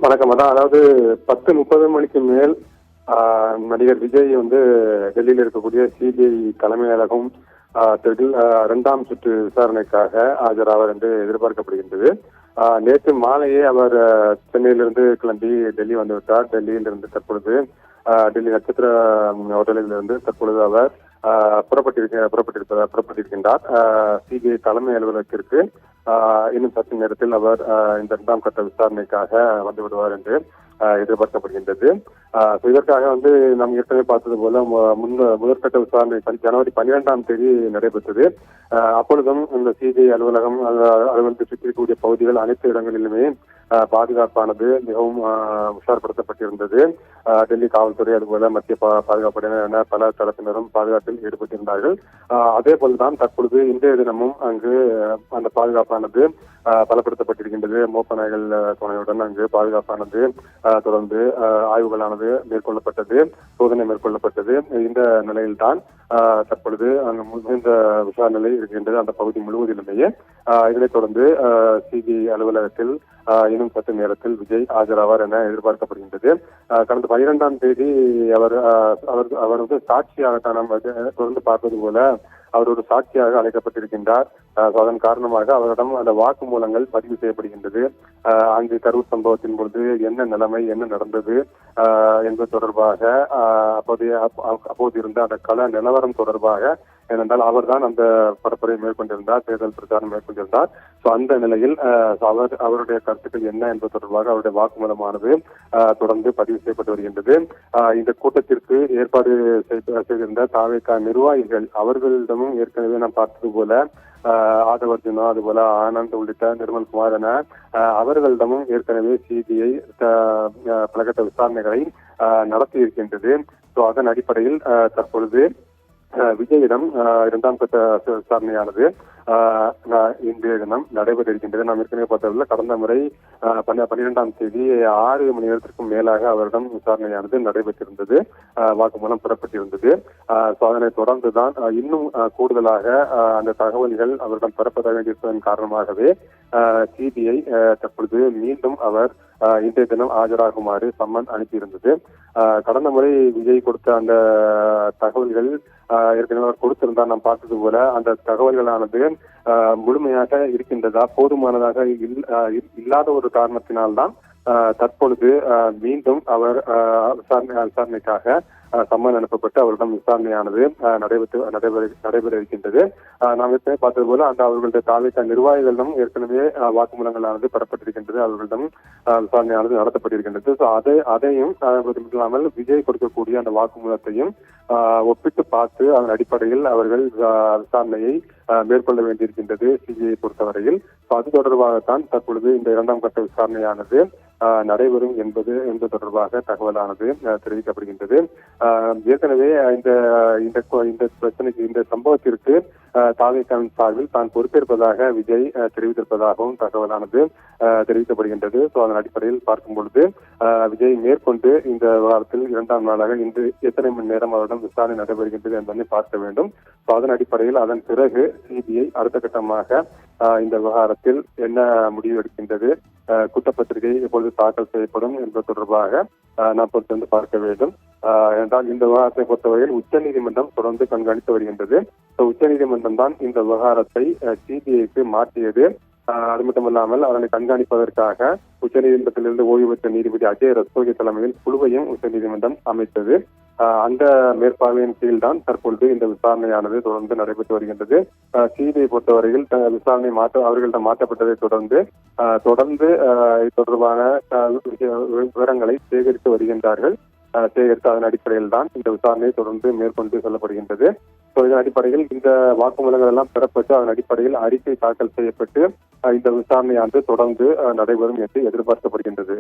வணக்கம். அதாவது 10:30 மணிக்கு மேல் நடிகர் விஜய் டெல்லியில் இருக்கக்கூடிய சிபிஐ தலைமையகம் 2ஆம் சுற்று விசாரணைக்காக ஆஜராவார் என்று எதிர்பார்க்கப்படுகின்றது. நேற்று மாலையே அவர் சென்னையிலிருந்து கிளம்பி டெல்லி வந்துவிட்டார். டெல்லியிலிருந்து தற்பொழுது டெல்லி நட்சத்திர ஹோட்டலில் இருந்து தற்பொழுது அவர் புறப்பட்டிருக்கின்றார். சிபிஐ தலைமை அலுவலகத்திற்கு இன்னும் சற்று நேரத்தில் அவர் இந்த 2ஆம் கட்ட விசாரணைக்காக வந்து விடுவார் என்று எதிர்பார்க்கப்படுகின்றது. இதற்காக நாம் ஏற்கனவே பார்த்தது போல முதற்கட்ட விசாரணை ஜனவரி 12ஆம் தேதி நடைபெற்றது. அப்பொழுதும் இந்த சிபிஐ அலுவலகத்தை சுற்றிக்கூடிய பகுதிகள் அனைத்து இடங்களிலுமே பாதுகாப்பானது மிகவும் உஷார்படுத்தப்பட்டிருந்தது. டெல்லி காவல்துறை அதுபோல மத்திய பாதுகாப்புடையினர் என பல தரப்பினரும் பாதுகாப்பில் ஈடுபட்டிருந்தார்கள். அதே போல்தான் தற்பொழுது இன்றைய தினமும் அங்கு அந்த பாதுகாப்பானது பலப்படுத்தப்பட்டிருக்கின்றது. மோப்ப நாய்கள் துணையுடன் அங்கு பாதுகாப்பானது தொடர்ந்து ஆய்வுகளானது மேற்கொள்ளப்பட்டது, சோதனை மேற்கொள்ளப்பட்டது. இந்த நிலையில்தான் தற்பொழுது அங்கு மிகுந்த விசாரணை இருக்கின்றது அந்த பகுதி முழுவதிலுமே. இதனைத் தொடர்ந்து சிபிஐ அலுவலகத்தில் இன்னும் சற்று நேரத்தில் விஜய் ஆஜராவார் என எதிர்பார்க்கப்படுகின்றது. கடந்த 12ஆம் தேதி அவர் சாட்சியாகத்தான் நாம் தொடர்ந்து பார்ப்பது போல அவர் ஒரு சாட்சியாக அழைக்கப்பட்டிருக்கின்றார். அதன் காரணமாக அவரிடம் அந்த வாக்குமூலங்கள் பதிவு செய்யப்படுகின்றது. அங்கு கரூர் சம்பவத்தின் பொழுது என்ன நிலைமை, என்ன நடந்தது என்பது தொடர்பாக அப்போது இருந்த அந்த கள நிலவரம் தொடர்பாக, ஏனென்றால் அவர் தான் அந்த பரப்புரை மேற்கொண்டிருந்தார், தேர்தல் பிரச்சாரம் மேற்கொண்டிருந்தார். அந்த நிலையில் அவருடைய கருத்துக்கள் என்ன என்பது தொடர்பாக அவருடைய வாக்குமூலமானது தொடர்ந்து பதிவு செய்யப்பட்டு வருகின்றது. இந்த கூட்டத்திற்கு ஏற்பாடு செய்திருந்த தாவேகா நிர்வாகிகள் அவர்களிடமும் ஏற்கனவே நாம் பார்த்தது போல ஆதவர்ஜுனா அதுபோல ஆனந்த் உள்ளிட்ட நிர்மல்குமார் என அவர்களிடமும் ஏற்கனவே சிபிஐ பலகட்ட விசாரணைகளை நடத்தி இருக்கின்றது. அதன் அடிப்படையில் தற்பொழுது விஜயிடம் 2ஆம் கட்ட விசாரணையானது இன்றைய தினம் நடைபெற இருக்கின்றது. நாம் ஏற்கனவே பார்த்ததில் கடந்த முறை 12ஆம் தேதி 6 மணி நேரத்திற்கும் மேலாக அவரிடம் விசாரணையானது நடைபெற்றிருந்தது, வாக்குமூலம் பெறப்பட்டிருந்தது. அதனை தொடர்ந்துதான் இன்னும் கூடுதலாக அந்த தகவல்கள் அவரிடம் பெறப்பட வேண்டியிருப்பதன் காரணமாகவே சிபிஐ தற்பொழுது மீண்டும் அவர் இன்றைய தினம் ஆஜராகுமாறு சம்மன் அனுப்பியிருந்தது. கடந்த முறை விஜய் கொடுத்த அந்த தகவல்கள் ஏற்கனவே அவர் கொடுத்திருந்தார். நாம் பார்த்தது போல அந்த தகவல்களானது முழுமையாக இருக்கின்றதா, போதுமானதாக இல்லாத ஒரு காரணத்தினால்தான் தற்பொழுது மீண்டும் அவர் விசாரணைக்காக சம்மன் அனுப்பப்பட்டு அவரிடம் விசாரணையானது நடைபெற இருக்கின்றது. நாம் ஏற்கனவே பார்த்தது போல அவர்களுடைய தாவேகா நிர்வாகிகளிடம் ஏற்கனவே வாக்குமூலங்களானது பெறப்பட்டிருக்கின்றது, அவர்களிடம் விசாரணையானது நடத்தப்பட்டிருக்கின்றது. அதையும் இல்லாமல் விஜய் கொடுக்கக்கூடிய அந்த வாக்குமூலத்தையும் ஒப்பிட்டு பார்த்து அதன் அடிப்படையில் அவர்கள் விசாரணையை மேற்கொள்ள வேண்டியிருக்கின்றது சிபிஐ பொறுத்தவரையில். அது தொடர்பாகத்தான் தற்பொழுது இந்த 2ஆம் கட்ட விசாரணையானது நடைபெறும் என்பது தொடர்பாக தகவலானது தெரிவிக்கப்படுகின்றது. ஏற்கனவே இந்த பிரச்சனைக்கு, இந்த சம்பவத்திற்கு தாவேகாவின் சார்பில் தான் பொறுப்பேற்பதாக விஜய் தெரிவித்திருப்பதாகவும் தகவலானது தெரிவிக்கப்படுகின்றது. அதன் அடிப்படையில் பார்க்கும் பொழுது விஜய் மேற்கொண்டு இந்த வாரத்தில் 2ஆம் நாளாக இன்று எத்தனை மணி நேரம் அவரிடம் விசாரணை நடைபெறுகின்றது என்பதை பார்க்க வேண்டும். அதன் அடிப்படையில் அதன் பிறகு சிபிஐ அடுத்த கட்டமாக இந்த விவகாரத்தில் என்ன முடிவு எடுக்கின்றது, குற்றப்பத்திரிகை எப்பொழுது தாக்கல் செய்யப்படும் என்பது தொடர்பாக நாம் பொறுத்து பார்க்க வேண்டும். என்றால் இந்த விவகாரத்தை பொறுத்தவரையில் உச்சநீதிமன்றம் தொடர்ந்து கண்காணித்து வருகின்றது. உச்சநீதிமன்றம் தான் இந்த விவகாரத்தை சிபிஐக்கு மாற்றியது. அது மட்டுமல்லாமல் அதனை கண்காணிப்பதற்காக உச்சநீதிமன்றத்திலிருந்து ஓய்வு பெற்ற நீதிபதி அஜய் ரஸ்தோகி தலைமையில் குழுவையும் உச்சநீதிமன்றம் அமைத்தது. அந்த மேற்பார்வையின் கீழ் தான் தற்பொழுது இந்த விசாரணையானது தொடர்ந்து நடைபெற்று வருகின்றது. சிபிஐ பொறுத்தவரையில் விசாரணை அவர்களிடம் மாற்றப்பட்டதை தொடர்ந்து இது தொடர்பான விவரங்களை சேகரித்து வருகின்றார்கள். சேகரித்து அதன் அடிப்படையில் தான் இந்த விசாரணை தொடர்ந்து மேற்கொண்டு செல்லப்படுகின்றது. இதன் அடிப்படையில் இந்த வாக்குமூலங்கள் எல்லாம் பெறப்பட்டு அதன் அடிப்படையில் அறிக்கை தாக்கல் செய்யப்பட்டு இந்த விசாரணையானது தொடர்ந்து நடைபெறும் என்று எதிர்பார்க்கப்படுகின்றது.